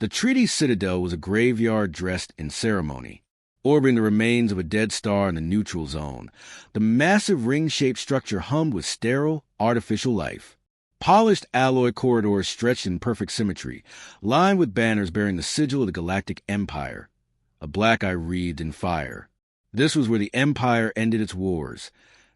The treaty citadel was a graveyard dressed in ceremony, orbiting the remains of a dead star in the neutral zone. The massive ring-shaped structure hummed with sterile, artificial life. Polished alloy corridors stretched in perfect symmetry, lined with banners bearing the sigil of the Galactic Empire, a black eye wreathed in fire. This was where the Empire ended its wars,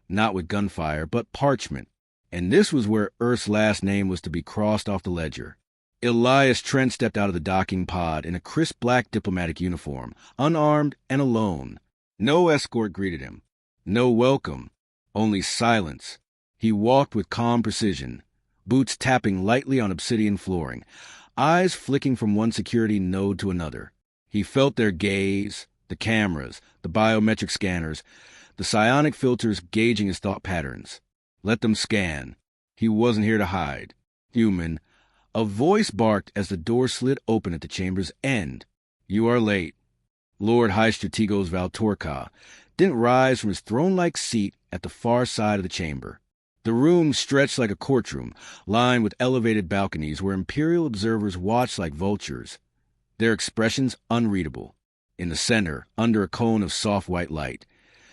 not with gunfire, but parchment. And this was where Earth's last name was to be crossed off the ledger. Elias Trent stepped out of the docking pod in a crisp black diplomatic uniform, unarmed and alone. No escort greeted him. No welcome. Only silence. He walked with calm precision, boots tapping lightly on obsidian flooring, eyes flicking from one security node to another. He felt their gaze, the cameras, the biometric scanners, the psionic filters gauging his thought patterns. Let them scan. He wasn't here to hide. Human. A voice barked as the door slid open at the chamber's end. You are late. Lord High Strategos Valtorca didn't rise from his throne-like seat at the far side of the chamber. The room stretched like a courtroom, lined with elevated balconies where Imperial observers watched like vultures, their expressions unreadable. In the center, under a cone of soft white light,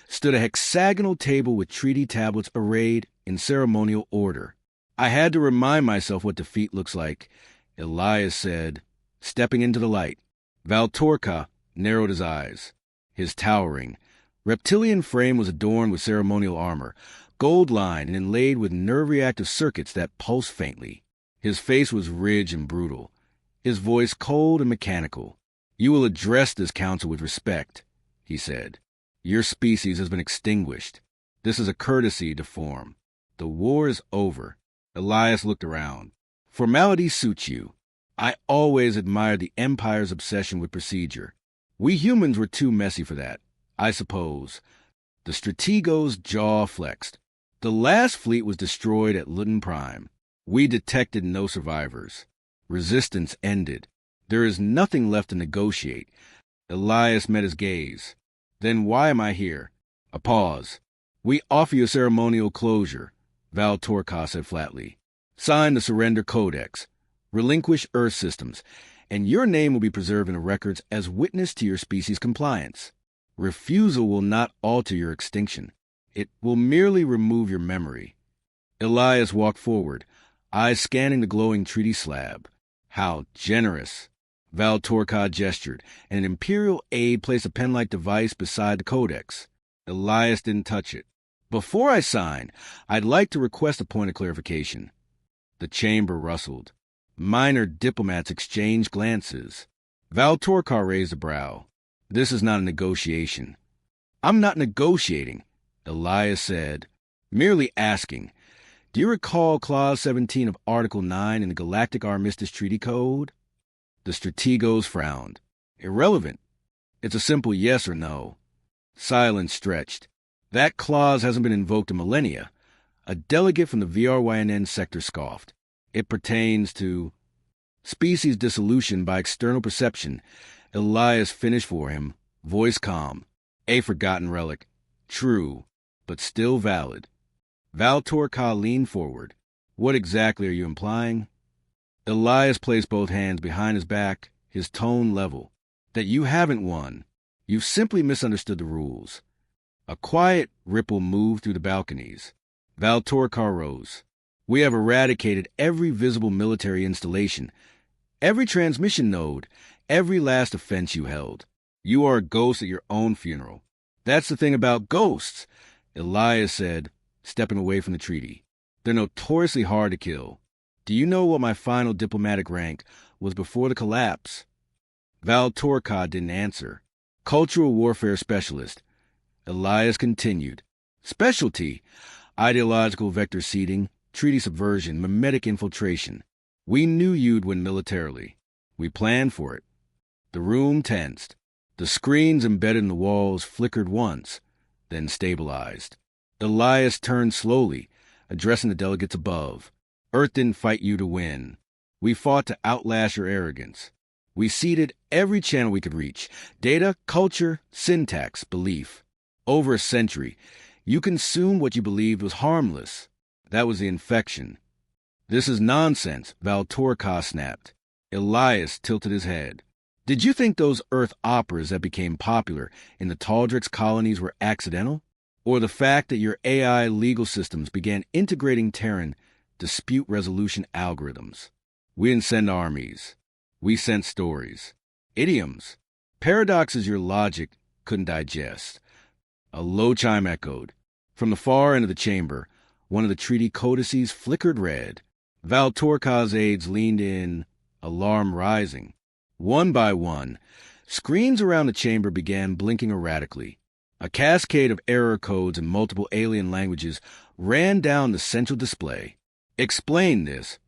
stood a hexagonal table with treaty tablets arrayed in ceremonial order. I had to remind myself what defeat looks like, Elias said, stepping into the light. Valtorca narrowed his eyes. His towering, reptilian frame was adorned with ceremonial armor, gold-lined and inlaid with nerve-reactive circuits that pulsed faintly. His face was ridged and brutal, his voice cold and mechanical. You will address this council with respect, he said. Your species has been extinguished. This is a courtesy to form. The war is over. Elias looked around. Formality suits you. I always admired the Empire's obsession with procedure. We humans were too messy for that, I suppose. The Stratego's jaw flexed. The last fleet was destroyed at Luton Prime. We detected no survivors. Resistance ended. There is nothing left to negotiate. Elias met his gaze. Then why am I here? A pause. We offer you ceremonial closure, Valtorca said flatly. Sign the surrender codex. Relinquish Earth systems, and your name will be preserved in the records as witness to your species' compliance. Refusal will not alter your extinction. It will merely remove your memory. Elias walked forward, eyes scanning the glowing treaty slab. How generous! Valtorca gestured, and an Imperial aide placed a pen-like device beside the codex. Elias didn't touch it. Before I sign, I'd like to request a point of clarification. The chamber rustled. Minor diplomats exchanged glances. Valtorca raised a brow. This is not a negotiation. I'm not negotiating, Elias said. Merely asking. Do you recall Clause 17 of Article 9 in the Galactic Armistice Treaty Code? The Strategos frowned. Irrelevant. It's a simple yes or no. Silence stretched. That clause hasn't been invoked in millennia. A delegate from the VRYNN sector scoffed. It pertains to species dissolution by external perception. Elias finished for him, voice calm. A forgotten relic. True, but still valid. Valtorca leaned forward. What exactly are you implying? Elias placed both hands behind his back, his tone level. That you haven't won. You've simply misunderstood the rules. A quiet ripple moved through the balconies. Valtorca rose. We have eradicated every visible military installation, every transmission node, every last offense you held. You are a ghost at your own funeral. That's the thing about ghosts, Elias said, stepping away from the treaty. They're notoriously hard to kill. Do you know what my final diplomatic rank was before the collapse? Valtorca didn't answer. Cultural warfare specialist. Elias continued. Specialty. Ideological vector seeding, treaty subversion, mimetic infiltration. We knew you'd win militarily. We planned for it. The room tensed. The screens embedded in the walls flickered once, then stabilized. Elias turned slowly, addressing the delegates above. Earth didn't fight you to win. We fought to outlast your arrogance. We seeded every channel we could reach. Data, culture, syntax, belief. Over a century, you consumed what you believed was harmless. That was the infection. This is nonsense, Valtorca snapped. Elias tilted his head. Did you think those Earth operas that became popular in the Taldrix colonies were accidental? Or the fact that your AI legal systems began integrating Terran dispute resolution algorithms? We didn't send armies. We sent stories. Idioms. Paradoxes your logic couldn't digest. A low chime echoed. From the far end of the chamber, one of the treaty codices flickered red. Val Torca's aides leaned in, alarm rising. One by one, screens around the chamber began blinking erratically. A cascade of error codes in multiple alien languages ran down the central display. Explain this,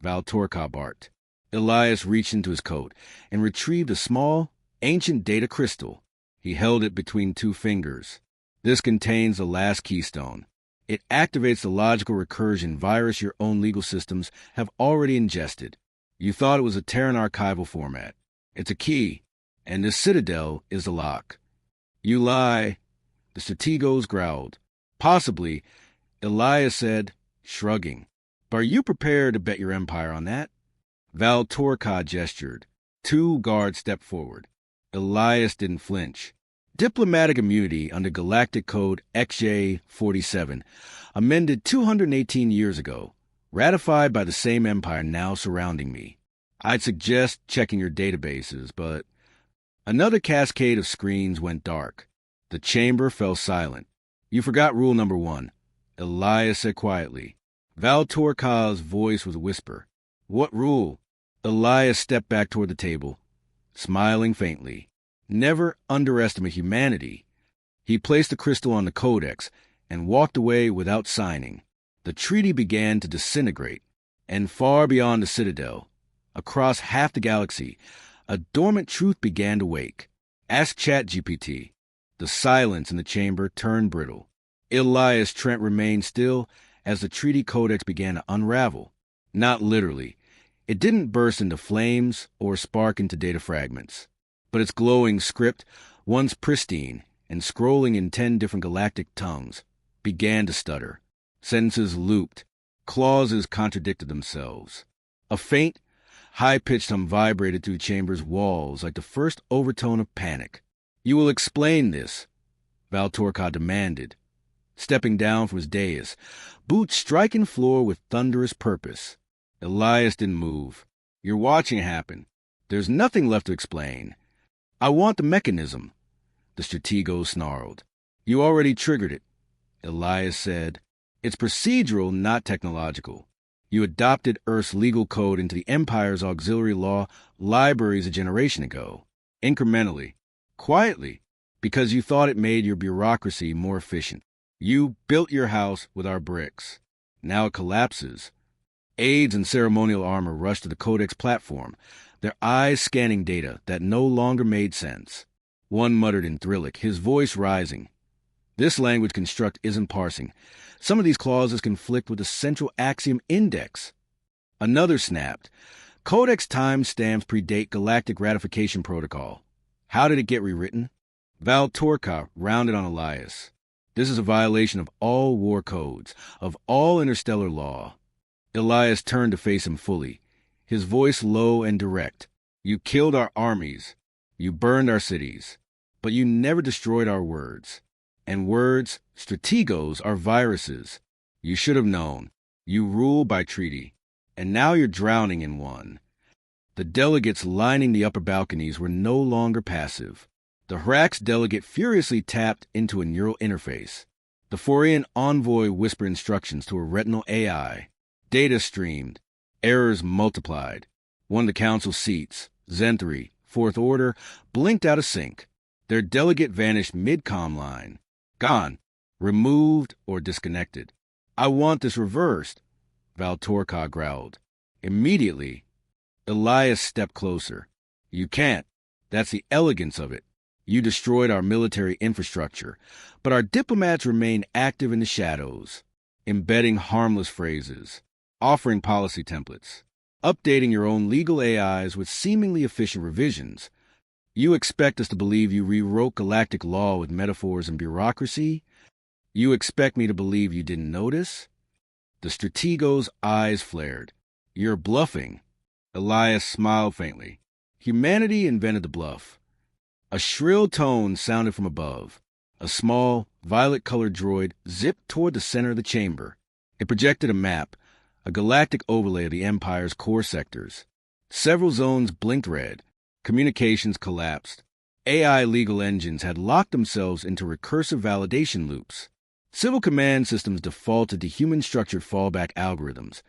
Val Torca barked. Elias reached into his coat and retrieved a small, ancient data crystal. He held it between two fingers. This contains the last keystone. It activates the logical recursion virus your own legal systems have already ingested. You thought it was a Terran archival format. It's a key, and this citadel is the lock. You lie, the strategos growled. Possibly, Elias said, shrugging. But are you prepared to bet your empire on that? Val Torca gestured. Two guards stepped forward. Elias didn't flinch. Diplomatic immunity under Galactic Code XJ-47, amended 218 years ago, ratified by the same empire now surrounding me. I'd suggest checking your databases, but... Another cascade of screens went dark. The chamber fell silent. You forgot rule number 1, Elias said quietly. Val Torca's voice was a whisper. What rule? Elias stepped back toward the table, smiling faintly. Never underestimate humanity. He placed the crystal on the codex and walked away without signing. The treaty began to disintegrate, and far beyond the citadel, across half the galaxy, a dormant truth began to wake. Ask ChatGPT. The silence in the chamber turned brittle. Elias Trent remained still as the treaty codex began to unravel. Not literally. It didn't burst into flames or spark into data fragments. But its glowing script, once pristine and scrolling in 10 different galactic tongues, began to stutter. Sentences looped. Clauses contradicted themselves. A faint, high-pitched hum vibrated through the chamber's walls like the first overtone of panic. You will explain this, Val Torca demanded, stepping down from his dais, boots striking the floor with thunderous purpose. Elias didn't move. You're watching it happen. There's nothing left to explain. I want the mechanism, the stratego snarled. You already triggered it, Elias said. It's procedural, not technological. You adopted Earth's legal code into the Empire's auxiliary law libraries a generation ago. Incrementally. Quietly. Because you thought it made your bureaucracy more efficient. You built your house with our bricks. Now it collapses. Aides in ceremonial armor rushed to the Codex platform, their eyes scanning data that no longer made sense. One muttered in Thrillic, his voice rising. This language construct isn't parsing. Some of these clauses conflict with the central axiom index. Another snapped. Codex timestamps predate Galactic Ratification Protocol. How did it get rewritten? Val Torca rounded on Elias. This is a violation of all war codes, of all interstellar law. Elias turned to face him fully, his voice low and direct. You killed our armies. You burned our cities. But you never destroyed our words. And words, strategos, are viruses. You should have known. You rule by treaty. And now you're drowning in one. The delegates lining the upper balconies were no longer passive. The Hrax delegate furiously tapped into a neural interface. The Forian envoy whispered instructions to a retinal AI. Data streamed. Errors multiplied. One of the council seats, Zenthri, Fourth Order, blinked out of sync. Their delegate vanished mid-comm line. Gone. Removed or disconnected. I want this reversed, Val Torca growled. Immediately. Elias stepped closer. You can't. That's the elegance of it. You destroyed our military infrastructure, but our diplomats remain active in the shadows, embedding harmless phrases, offering policy templates, updating your own legal AIs with seemingly efficient revisions. You expect us to believe you rewrote galactic law with metaphors and bureaucracy? You expect me to believe you didn't notice? The stratego's eyes flared. You're bluffing. Elias smiled faintly. Humanity invented the bluff. A shrill tone sounded from above. A small, violet-colored droid zipped toward the center of the chamber. It projected a map, a galactic overlay of the Empire's core sectors. Several zones blinked red. Communications collapsed. AI legal engines had locked themselves into recursive validation loops. Civil command systems defaulted to human-structured fallback algorithms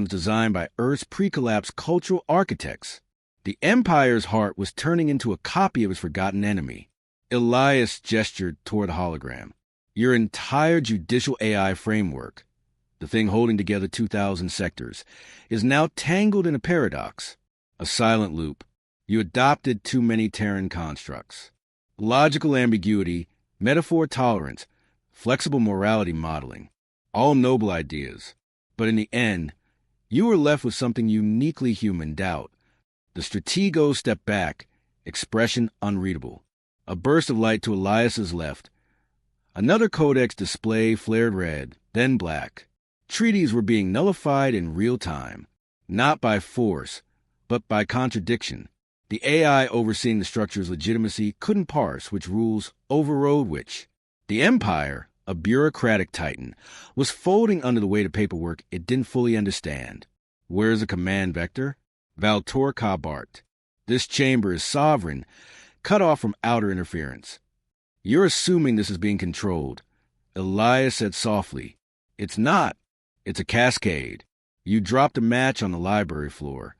designed by Earth's pre-collapse cultural architects. The Empire's heart was turning into a copy of its forgotten enemy. Elias gestured toward the hologram. Your entire judicial AI framework, the thing holding together 2,000 sectors, is now tangled in a paradox, a silent loop. You adopted too many Terran constructs. Logical ambiguity, metaphor tolerance, flexible morality modeling, all noble ideas. But in the end, you were left with something uniquely human: doubt. The stratego stepped back, expression unreadable. A burst of light to Elias's left. Another codex display flared red, then black. Treaties were being nullified in real time, not by force, but by contradiction. The AI overseeing the structure's legitimacy couldn't parse which rules overrode which. The Empire, a bureaucratic titan, was folding under the weight of paperwork it didn't fully understand. Where's the command vector? Valtorka barked. This chamber is sovereign, cut off from outer interference. You're assuming this is being controlled. Elias said softly. It's not. It's a cascade. You dropped a match on the library floor.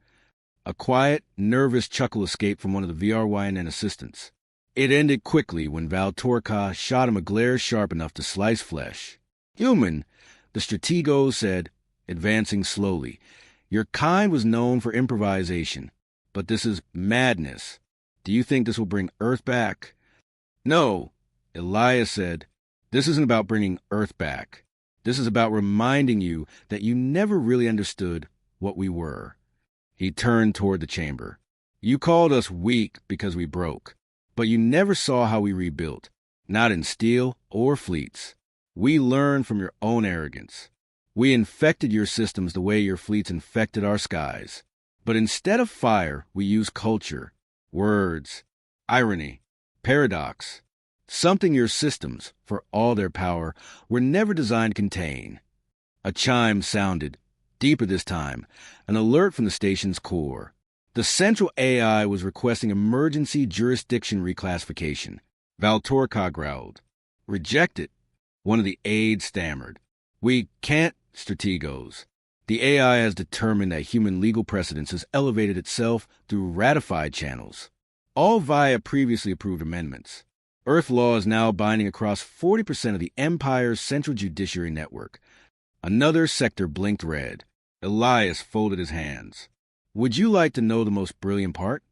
A quiet, nervous chuckle escaped from one of the VRYNN assistants. It ended quickly when Valtorka shot him a glare sharp enough to slice flesh. Human, the stratego said, advancing slowly. Your kind was known for improvisation, but this is madness. Do you think this will bring Earth back? No, Elias said. This isn't about bringing Earth back. This is about reminding you that you never really understood what we were. He turned toward the chamber. You called us weak because we broke, but you never saw how we rebuilt, not in steel or fleets. We learned from your own arrogance. We infected your systems the way your fleets infected our skies. But instead of fire, we used culture, words, irony, paradox, something your systems, for all their power, were never designed to contain. A chime sounded, deeper this time, an alert from the station's core. The central AI was requesting emergency jurisdiction reclassification. Valtorka growled. Reject it, one of the aides stammered. We can't, strategos. The AI has determined that human legal precedence has elevated itself through ratified channels, all via previously approved amendments. Earth law is now binding across 40% of the Empire's central judiciary network. Another sector blinked red. Elias folded his hands. Would you like to know the most brilliant part?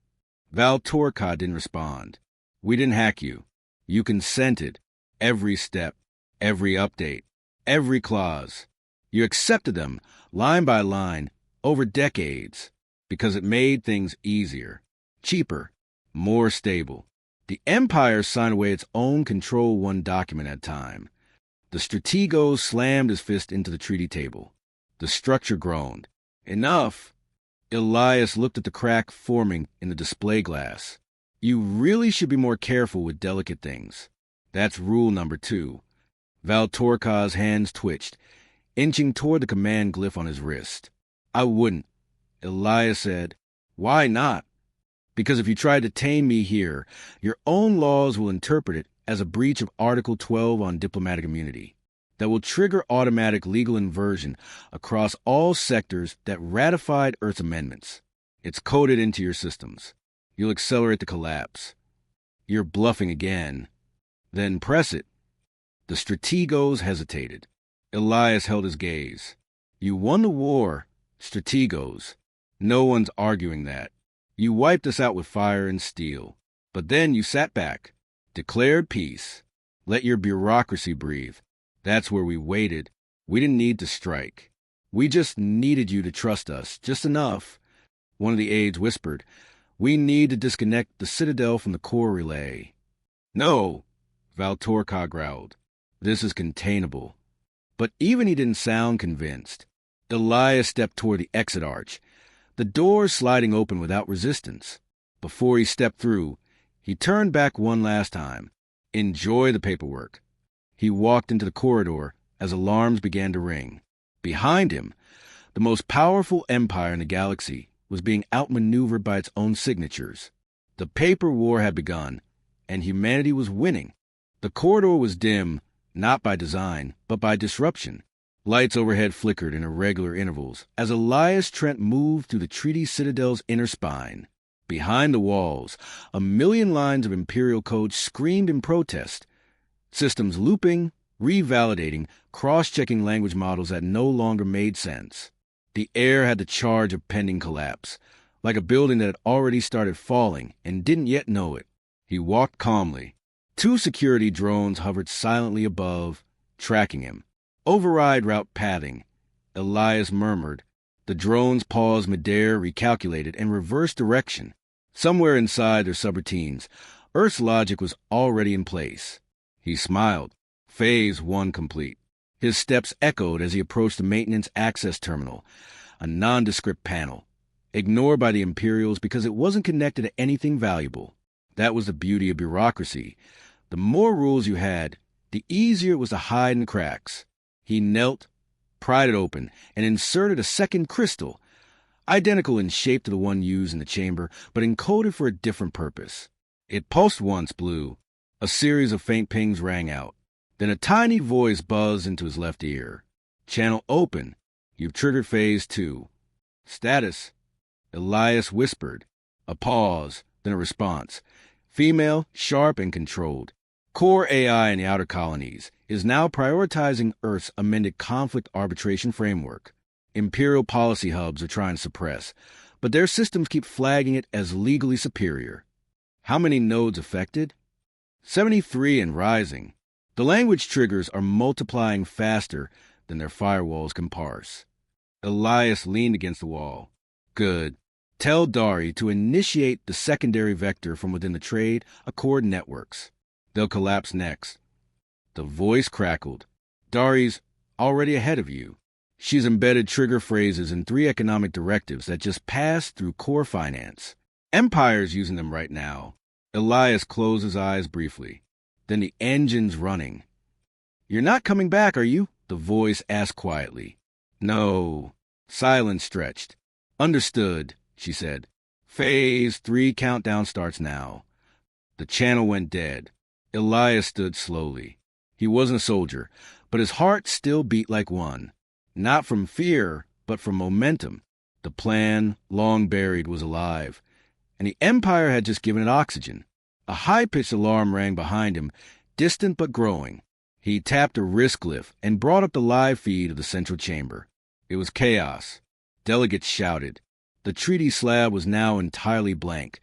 Valtorka didn't respond. We didn't hack you. You consented. Every step, every update, every clause. You accepted them, line by line, over decades, because it made things easier, cheaper, more stable. The Empire signed away its own Control 1 document at a time. The stratego slammed his fist into the treaty table. The structure groaned. Enough! Elias looked at the crack forming in the display glass. You really should be more careful with delicate things. That's rule number 2. Valtorka's hands twitched, inching toward the command glyph on his wrist. I wouldn't, Elias said. Why not? Because if you try to tame me here, your own laws will interpret it as a breach of Article 12 on diplomatic immunity that will trigger automatic legal inversion across all sectors that ratified Earth's amendments. It's coded into your systems. You'll accelerate the collapse. You're bluffing again. Then press it. The strategos hesitated. Elias held his gaze. You won the war, strategos. No one's arguing that. You wiped us out with fire and steel. But then you sat back, declared peace, let your bureaucracy breathe. That's where we waited. We didn't need to strike. We just needed you to trust us, just enough. One of the aides whispered, we need to disconnect the Citadel from the core relay. No, Valtorka growled. This is containable. But even he didn't sound convinced. Elias stepped toward the exit arch. the doors sliding open without resistance. Before he stepped through, he turned back one last time. Enjoy the paperwork. He walked into the corridor as alarms began to ring. Behind him, the most powerful empire in the galaxy was being outmaneuvered by its own signatures. The paper war had begun, and humanity was winning. The corridor was dim, not by design, but by disruption. Lights overhead flickered in irregular intervals as Elias Trent moved through the treaty citadel's inner spine. Behind the walls, a million lines of Imperial code screamed in protest, systems looping, revalidating, cross-checking language models that no longer made sense. The air had the charge of pending collapse, like a building that had already started falling and didn't yet know it. He walked calmly. 2 security drones hovered silently above, tracking him. Override route pathing. Elias murmured. The drones paused midair, recalculated, and reversed direction. Somewhere inside their subroutines, Earth's logic was already in place. He smiled. Phase 1 complete. His steps echoed as he approached the maintenance access terminal, a nondescript panel, ignored by the Imperials because it wasn't connected to anything valuable. That was the beauty of bureaucracy. The more rules you had, the easier it was to hide in cracks. He knelt, pried it open, and inserted a second crystal, identical in shape to the one used in the chamber, but encoded for a different purpose. It pulsed once blue. A series of faint pings rang out. Then a tiny voice buzzed into his left ear. Channel open. You've triggered phase 2. Status. Elias whispered. A pause, then a response. Female, sharp, and controlled. Core AI in the outer colonies is now prioritizing Earth's amended conflict arbitration framework. Imperial policy hubs are trying to suppress, but their systems keep flagging it as legally superior. How many nodes affected? 73 and rising. The language triggers are multiplying faster than their firewalls can parse. Elias leaned against the wall. Good. Tell Dari to initiate the secondary vector from within the trade accord networks. They'll collapse next. The voice crackled. Dari's already ahead of you. She's embedded trigger phrases in 3 economic directives that just passed through core finance. Empire's using them right now. Elias closed his eyes briefly. Then the engine's running. You're not coming back, are you? The voice asked quietly. No. Silence stretched. Understood, she said. Phase 3 countdown starts now. The channel went dead. Elias stood slowly. He wasn't a soldier, but his heart still beat like one. Not from fear, but from momentum. The plan, long buried, was alive, and the Empire had just given it oxygen. A high-pitched alarm rang behind him, distant but growing. He tapped a wrist glyph and brought up the live feed of the central chamber. It was chaos. Delegates shouted. The treaty slab was now entirely blank,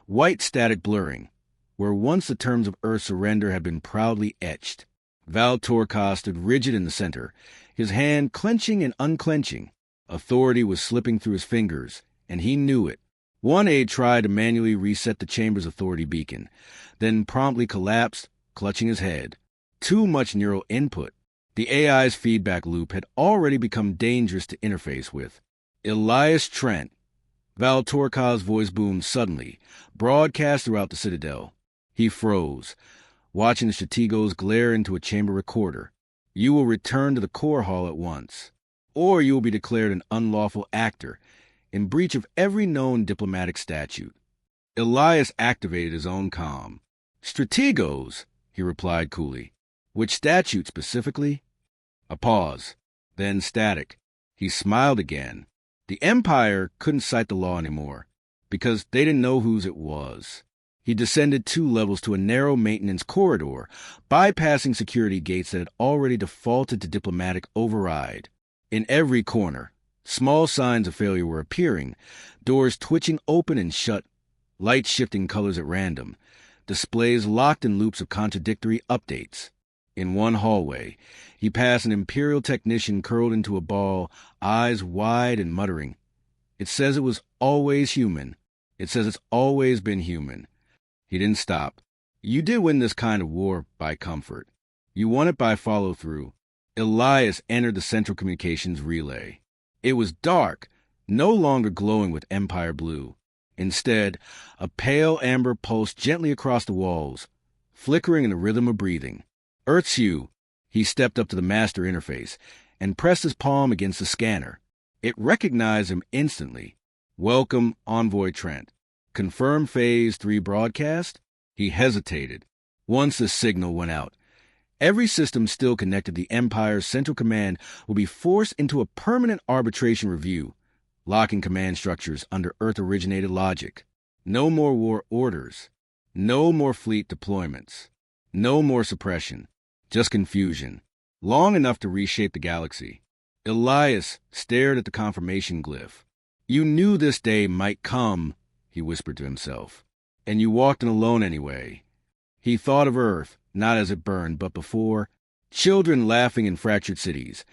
white static blurring, where once the terms of Earth's surrender had been proudly etched. Val Torkaz stood rigid in the center, his hand clenching and unclenching. Authority was slipping through his fingers, and he knew it. One aide tried to manually reset the chamber's authority beacon, then promptly collapsed, clutching his head. Too much neural input. The AI's feedback loop had already become dangerous to interface with. Elias Trent. Val Torkaz's voice boomed suddenly, broadcast throughout the Citadel. He froze, watching the strategos glare into a chamber recorder. You will return to the core hall at once, or you will be declared an unlawful actor, in breach of every known diplomatic statute. Elias activated his own comm. Strategos, he replied coolly. Which statute specifically? A pause, then static. He smiled again. The Empire couldn't cite the law anymore, because they didn't know whose it was. He descended 2 levels to a narrow maintenance corridor, bypassing security gates that had already defaulted to diplomatic override. In every corner, small signs of failure were appearing, doors twitching open and shut, lights shifting colors at random, displays locked in loops of contradictory updates. In one hallway, he passed an Imperial technician curled into a ball, eyes wide and muttering. It says it was always human. It says it's always been human. He didn't stop. You did win this kind of war by comfort. You won it by follow-through. Elias entered the central communications relay. It was dark, no longer glowing with Empire blue. Instead, a pale amber pulsed gently across the walls, flickering in the rhythm of breathing. Earth's hue. He stepped up to the master interface and pressed his palm against the scanner. It recognized him instantly. Welcome, Envoy Trent. Confirm Phase 3 broadcast? He hesitated. Once the signal went out, every system still connected to the Empire's central command will be forced into a permanent arbitration review, locking command structures under Earth-originated logic. No more war orders. No more fleet deployments. No more suppression. Just confusion. Long enough to reshape the galaxy. Elias stared at the confirmation glyph. You knew this day might come, he whispered to himself. And you walked in alone anyway. He thought of Earth, not as it burned, but before. Children laughing in fractured cities.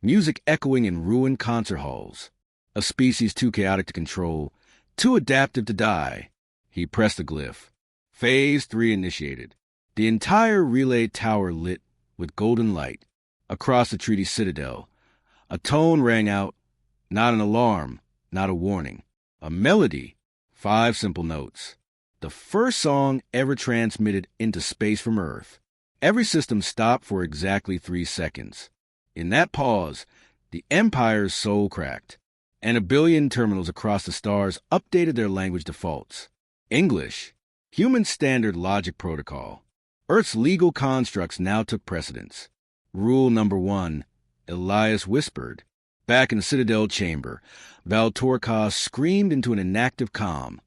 Music echoing in ruined concert halls. A species too chaotic to control, too adaptive to die. He pressed the glyph. Phase 3 initiated. The entire relay tower lit with golden light. Across the treaty citadel, a tone rang out, not an alarm, not a warning. A melody, 5 simple notes. The first song ever transmitted into space from Earth. Every system stopped for exactly 3 seconds. In that pause, the Empire's soul cracked, and a billion terminals across the stars updated their language defaults. English, human standard logic protocol. Earth's legal constructs now took precedence. Rule number 1, Elias whispered. Back in the Citadel chamber, Valtorka screamed into an inactive comm,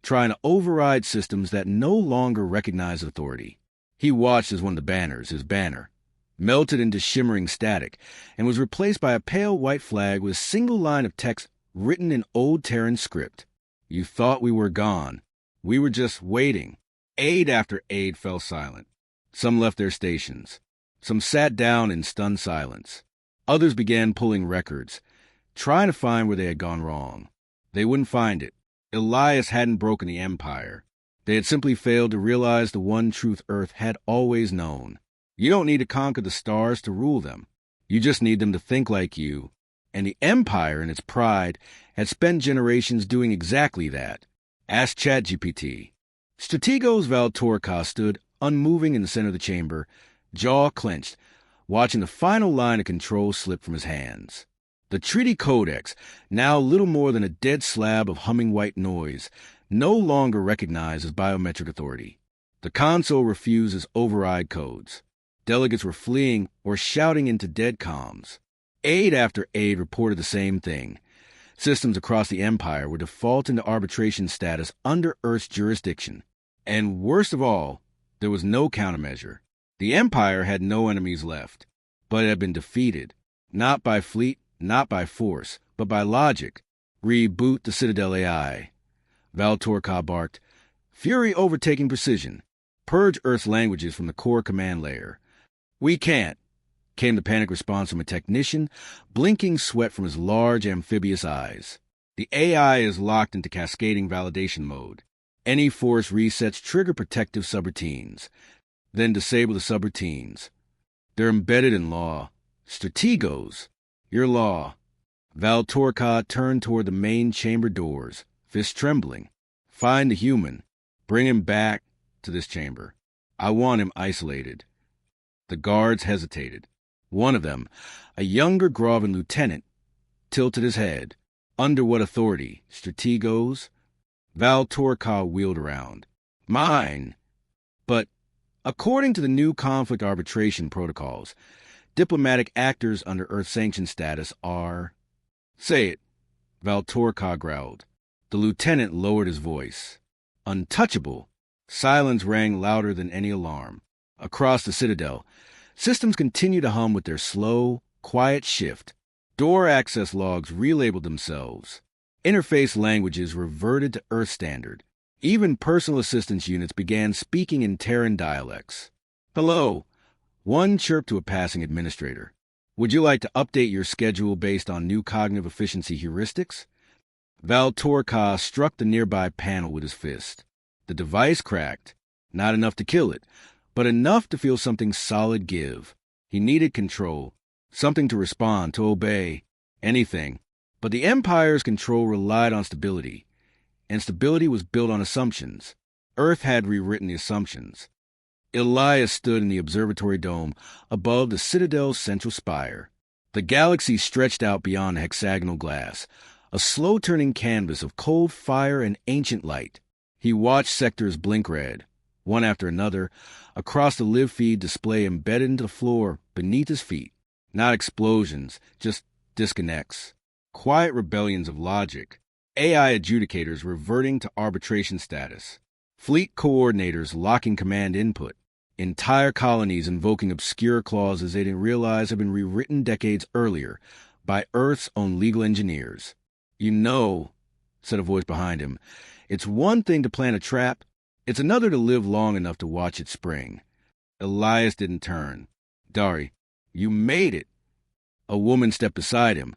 trying to override systems that no longer recognized authority. He watched as one of the banners, his banner, melted into shimmering static and was replaced by a pale white flag with a single line of text written in Old Terran script. You thought we were gone. We were just waiting. Aide after aide fell silent. Some left their stations. Some sat down in stunned silence. Others began pulling records, trying to find where they had gone wrong. They wouldn't find it. Elias hadn't broken the Empire. They had simply failed to realize the one truth Earth had always known. You don't need to conquer the stars to rule them. You just need them to think like you. And the Empire, in its pride, had spent generations doing exactly that. Ask ChatGPT. Strategos Valtorka stood unmoving in the center of the chamber, jaw clenched, watching the final line of control slip from his hands. The Treaty Codex, now little more than a dead slab of humming white noise, no longer recognized as biometric authority. The console refuses override codes. Delegates were fleeing or shouting into dead comms. Aide after aide reported the same thing. Systems across the Empire were defaulting to arbitration status under Earth's jurisdiction. And worst of all, there was no countermeasure. The Empire had no enemies left, but it had been defeated, not by fleet, not by force, but by logic. Reboot the Citadel AI. Valtorka barked. Fury overtaking precision. Purge Earth's languages from the core command layer. We can't, came the panic response from a technician, blinking sweat from his large amphibious eyes. The AI is locked into cascading validation mode. Any force resets trigger protective subroutines. Then disable the subroutines. They're embedded in law. Strategos. Your law. Valtorka turned toward the main chamber doors, fists trembling. Find the human. Bring him back to this chamber. I want him isolated. The guards hesitated. One of them, a younger Grovan lieutenant, tilted his head. Under what authority? Strategos? Valtorka wheeled around. Mine. But according to the new conflict arbitration protocols, diplomatic actors under Earth-sanctioned status are... Say it, Valtorka growled. The lieutenant lowered his voice. Untouchable. Silence rang louder than any alarm. Across the Citadel, systems continued to hum with their slow, quiet shift. Door access logs relabeled themselves. Interface languages reverted to Earth standard. Even personal assistance units began speaking in Terran dialects. Hello. One chirped to a passing administrator. Would you like to update your schedule based on new cognitive efficiency heuristics? Valtorka struck the nearby panel with his fist. The device cracked. Not enough to kill it, but enough to feel something solid give. He needed control, something to respond, to obey, anything, But the Empire's control relied on stability, and stability was built on assumptions. Earth had rewritten the assumptions. Elias stood in the observatory dome above the Citadel's central spire. The galaxy stretched out beyond the hexagonal glass, a slow-turning canvas of cold fire and ancient light. He watched sectors blink red, one after another, across the live feed display embedded into the floor beneath his feet. Not explosions, just disconnects. Quiet rebellions of logic. AI adjudicators reverting to arbitration status. Fleet coordinators locking command input. Entire colonies invoking obscure clauses they didn't realize had been rewritten decades earlier by Earth's own legal engineers. "You know," said a voice behind him, "it's one thing to plant a trap. It's another to live long enough to watch it spring." Elias didn't turn. "Dari, you made it." A woman stepped beside him,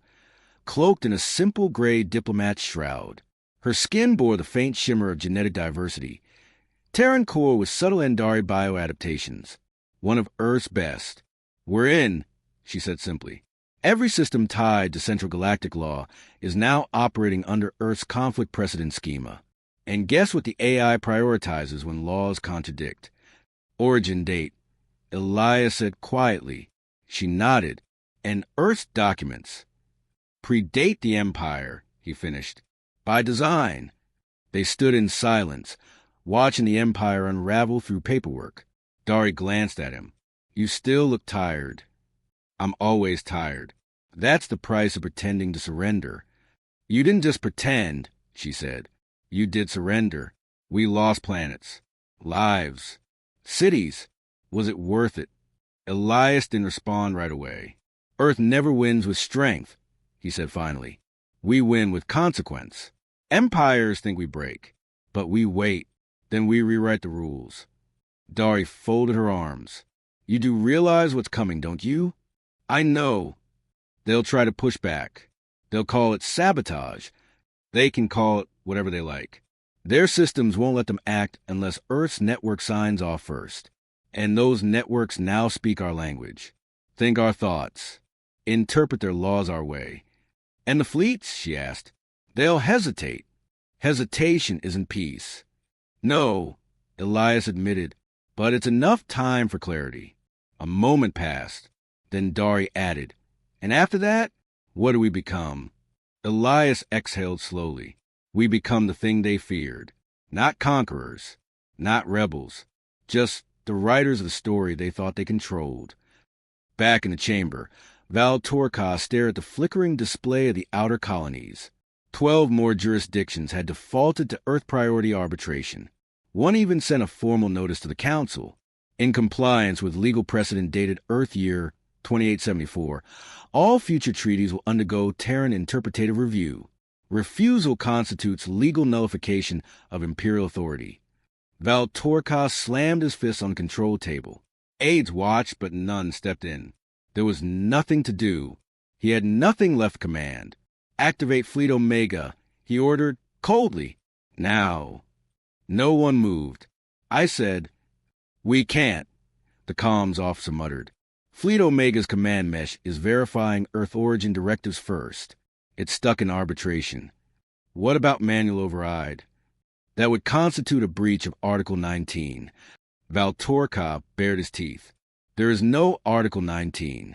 cloaked in a simple gray diplomat shroud. Her skin bore the faint shimmer of genetic diversity. Terran core with subtle Endari bioadaptations. One of Earth's best. "We're in," she said simply. Every system tied to Central Galactic law is now operating under Earth's conflict precedent schema. And guess what the AI prioritizes when laws contradict? Origin date. Elias said quietly. She nodded. "And Earth's documents predate the Empire," he finished. "By design." They stood in silence, watching the Empire unravel through paperwork. Dari glanced at him. "You still look tired." "I'm always tired. That's the price of pretending to surrender." "You didn't just pretend," she said. "You did surrender. We lost planets, lives, cities. Was it worth it?" Elias didn't respond right away. "Earth never wins with strength," he said finally. "We win with consequence. Empires think we break, but we wait. Then we rewrite the rules." Dari folded her arms. "You do realize what's coming, don't you?" "I know. They'll try to push back. They'll call it sabotage. They can call it whatever they like. Their systems won't let them act unless Earth's network signs off first. And those networks now speak our language, think our thoughts, interpret their laws our way." "And the fleets?" she asked. "They'll hesitate. Hesitation isn't peace." "No," Elias admitted, "but it's enough time for clarity." A moment passed. Then Dari added, "And after that, what do we become?" Elias exhaled slowly. "We become the thing they feared. Not conquerors, not rebels, just the writers of the story they thought they controlled." Back in the chamber, Val Torkah stared at the flickering display of the outer colonies. 12 more jurisdictions had defaulted to Earth priority arbitration. One even sent a formal notice to the Council. In compliance with legal precedent dated Earth year 2874, all future treaties will undergo Terran interpretative review. Refusal constitutes legal nullification of imperial authority. Val Torkah slammed his fist on the control table. Aides watched, but none stepped in. There was nothing to do. He had nothing left command. "Activate Fleet Omega," he ordered, coldly. "Now." No one moved. I said, "We can't," the comms officer muttered. "Fleet Omega's command mesh is verifying Earth origin directives first. It's stuck in arbitration." "What about manual override?" "That would constitute a breach of Article 19. Val Torkah bared his teeth. "There is no Article 19.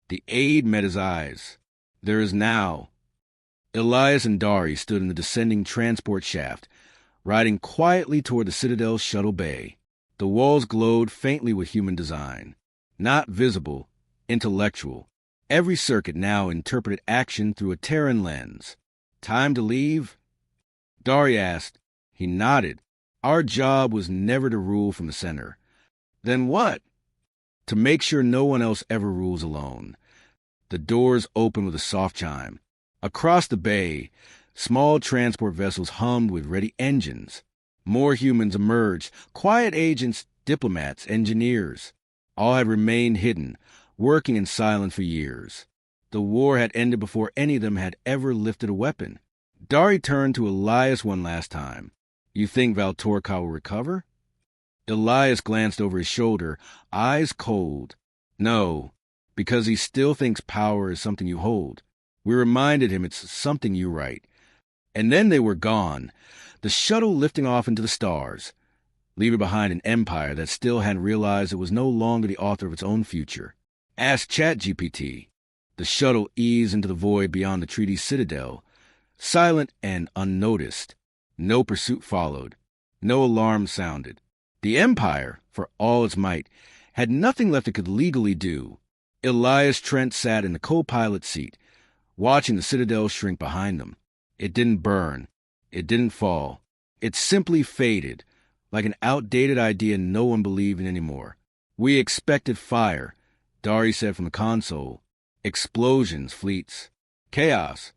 The aide met his eyes. "There is now." Elias and Dari stood in the descending transport shaft, riding quietly toward the Citadel's shuttle bay. The walls glowed faintly with human design. Not visible, intellectual. Every circuit now interpreted action through a Terran lens. "Time to leave?" Dari asked. He nodded. "Our job was never to rule from the center." "Then what?" "To make sure no one else ever rules alone." The doors opened with a soft chime. Across the bay, small transport vessels hummed with ready engines. More humans emerged, quiet agents, diplomats, engineers. All had remained hidden, working in silence for years. The war had ended before any of them had ever lifted a weapon. Dari turned to Elias one last time. "You think Val Torkah will recover?" Elias glanced over his shoulder, eyes cold. "No, because he still thinks power is something you hold. We reminded him it's something you write. And then they were gone, the shuttle lifting off into the stars, leaving behind an empire that still hadn't realized it was no longer the author of its own future. Ask ChatGPT. The shuttle eased into the void beyond the treaty's citadel, silent and unnoticed. No pursuit followed. No alarm sounded. The Empire, for all its might, had nothing left it could legally do. Elias Trent sat in the co-pilot seat, watching the citadel shrink behind them. It didn't burn. It didn't fall. It simply faded, like an outdated idea no one believed in anymore. We expected fire, Dari said from the console. Explosions, fleets. Chaos.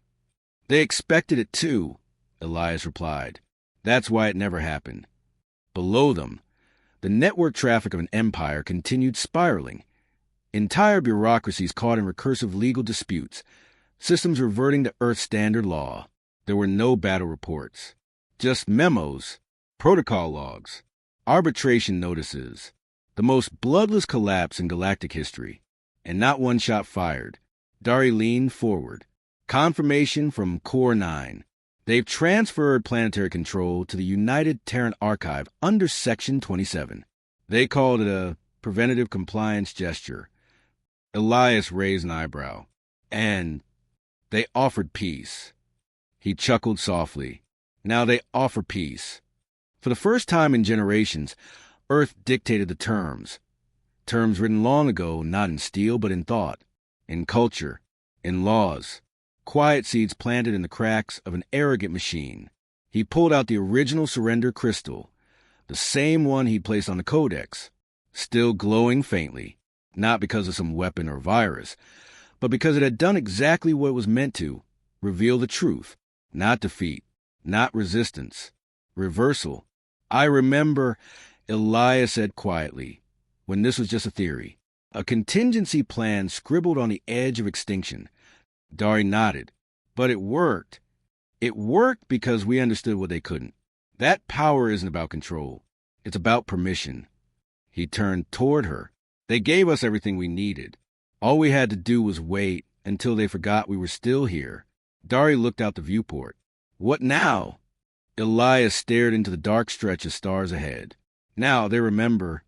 They expected it too, Elias replied. That's why it never happened. Below them, the network traffic of an empire continued spiraling. Entire bureaucracies caught in recursive legal disputes, systems reverting to Earth's standard law. There were no battle reports, just memos, protocol logs, arbitration notices, the most bloodless collapse in galactic history, and not one shot fired. Dari leaned forward. Confirmation from Core 9. They've transferred planetary control to the United Terran Archive under Section 27. They called it a preventative compliance gesture. Elias raised an eyebrow. And they offered peace. He chuckled softly. Now they offer peace. For the first time in generations, Earth dictated the terms. Terms written long ago, not in steel, but in thought, in culture, in laws. Quiet seeds planted in the cracks of an arrogant machine. He pulled out the original surrender crystal, the same one he'd placed on the codex, still glowing faintly, not because of some weapon or virus, but because it had done exactly what it was meant to, reveal the truth, not defeat, not resistance, reversal. I remember, Elias said quietly, when this was just a theory, a contingency plan scribbled on the edge of extinction. Dari nodded. But it worked. It worked because we understood what they couldn't. That power isn't about control. It's about permission. He turned toward her. They gave us everything we needed. All we had to do was wait until they forgot we were still here. Dari looked out the viewport. What now? Elias stared into the dark stretch of stars ahead. Now they remember.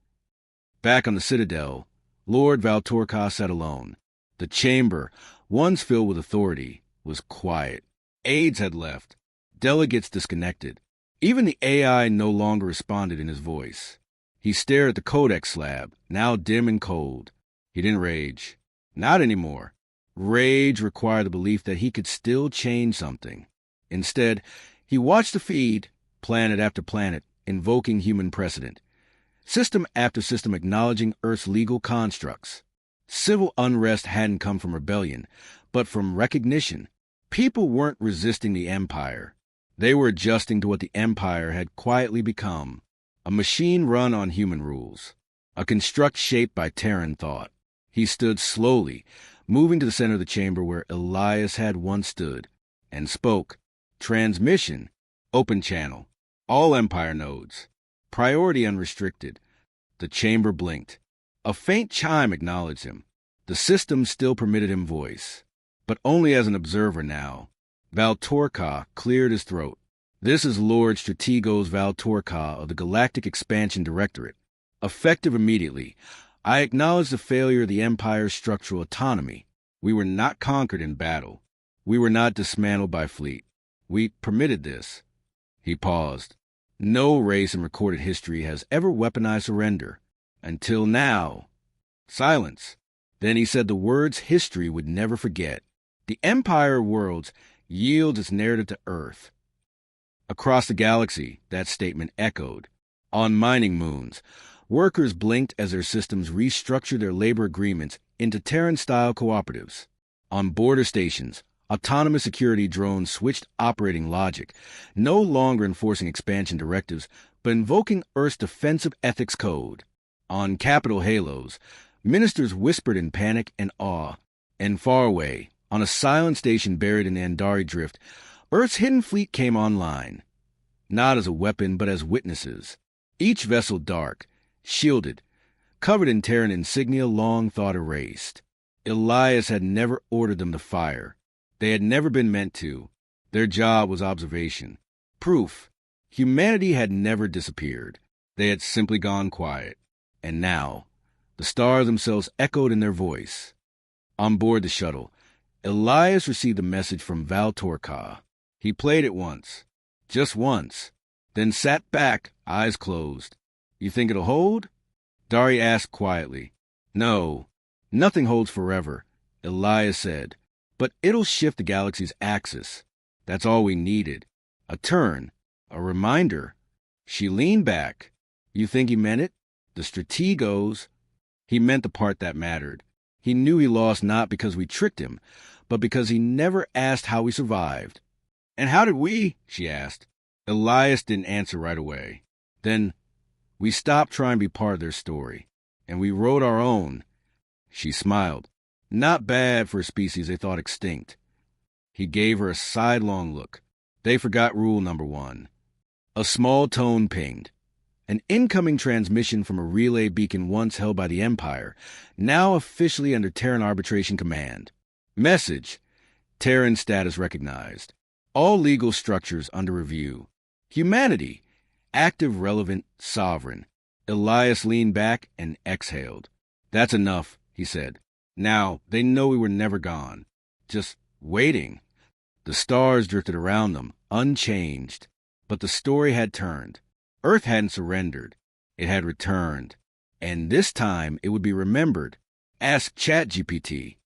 Back on the Citadel, Lord Valtorka sat alone. The chamber, once filled with authority, was quiet. Aides had left. Delegates disconnected. Even the AI no longer responded in his voice. He stared at the codex slab, now dim and cold. He didn't rage. Not anymore. Rage required the belief that he could still change something. Instead, he watched the feed, planet after planet, invoking human precedent. System after system acknowledging Earth's legal constructs. Civil unrest hadn't come from rebellion, but from recognition. People weren't resisting the Empire. They were adjusting to what the Empire had quietly become. A machine run on human rules. A construct shaped by Terran thought. He stood slowly, moving to the center of the chamber where Elias had once stood, and spoke. Transmission. Open channel. All Empire nodes. Priority unrestricted. The chamber blinked. A faint chime acknowledged him. The system still permitted him voice, but only as an observer now. Valtorka cleared his throat. This is Lord Strategos Valtorka of the Galactic Expansion Directorate. Effective immediately, I acknowledge the failure of the Empire's structural autonomy. We were not conquered in battle. We were not dismantled by fleet. We permitted this. He paused. No race in recorded history has ever weaponized surrender. Until now. Silence. Then he said the words history would never forget. The Empire of Worlds yields its narrative to Earth. Across the galaxy, that statement echoed. On mining moons, workers blinked as their systems restructured their labor agreements into Terran-style cooperatives. On border stations, autonomous security drones switched operating logic, no longer enforcing expansion directives, but invoking Earth's defensive ethics code. On capital halos, ministers whispered in panic and awe. And far away, on a silent station buried in the Andari drift, Earth's hidden fleet came online. Not as a weapon, but as witnesses. Each vessel dark, shielded, covered in Terran insignia long thought erased. Elias had never ordered them to fire. They had never been meant to. Their job was observation. Proof. Humanity had never disappeared. They had simply gone quiet. And now, the stars themselves echoed in their voice. On board the shuttle, Elias received a message from Val Torka. He played it once. Just once. Then sat back, eyes closed. You think it'll hold? Dari asked quietly. No, nothing holds forever, Elias said. But it'll shift the galaxy's axis. That's all we needed. A turn. A reminder. She leaned back. You think he meant it? The strategos. He meant the part that mattered. He knew he lost not because we tricked him, but because he never asked how we survived. And how did we? She asked. Elias didn't answer right away. Then we stopped trying to be part of their story, and we wrote our own. She smiled. Not bad for a species they thought extinct. He gave her a sidelong look. They forgot rule number 1. A small tone pinged. An incoming transmission from a relay beacon once held by the Empire, now officially under Terran arbitration command. Message. Terran status recognized. All legal structures under review. Humanity. Active, relevant, sovereign. Elias leaned back and exhaled. That's enough, he said. Now, they know we were never gone. Just waiting. The stars drifted around them, unchanged. But the story had turned. Earth hadn't surrendered. It had returned. And this time it would be remembered. Ask ChatGPT.